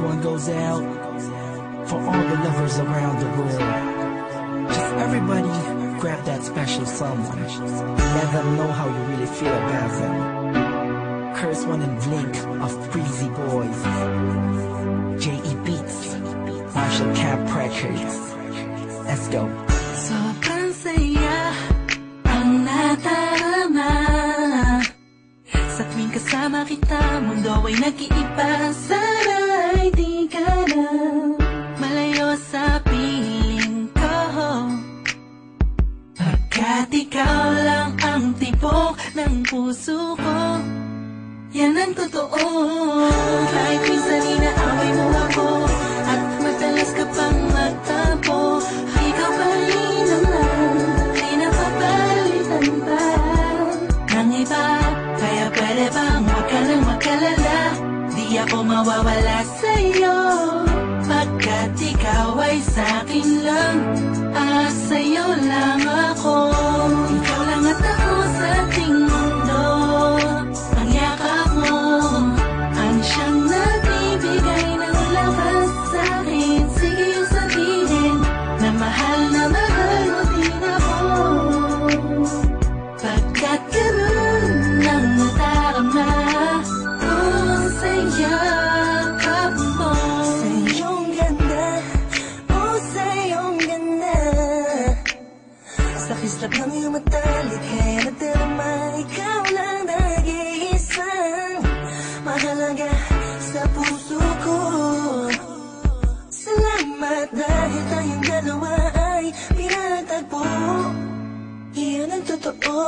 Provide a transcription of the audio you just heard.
one goes out for all the lovers around the world. Just everybody grab that special someone. Let them know how you really feel about them. Curse one and Blink of Breezy Boys, J.E. Beats, Marshall Camp Records. Let's go. Sobrang saya ang nadarama sa tuwing kasama kita. Mundo ay nag-iiba. Sana'y di ka na malayo sa piling ko, pagkat ikaw lang ang tibok ng puso ko. Yan ang totoo. Kahit minsan inaaway mo ako at madalas ka pang magtampo, ikaw pa rin naman, di napapalitan pa ng iba. Kaya pwede bang huwag ka nang mag-alala, di ako mawawala sa'yo, pagkat ikaw ay sa'kin lang, sa'yo lang ako. Ikaw lang at ako sa ating mundo. Ang yakap mo ang siyang nagbibigay ng lakas sa'kin. Sige yung sabihin na mahal mo din ako, pagkat ganun ang nadarama ko sa yakap mo. Sa iyong ganda, sa iyong ganda, sa kislap ng iyong mata, likaya nadarama. Ikaw lang nag-iisang mahalaga sa puso ko. Salamat dahil tayong dalawa ay pinatagpo. Iyan ang totoo.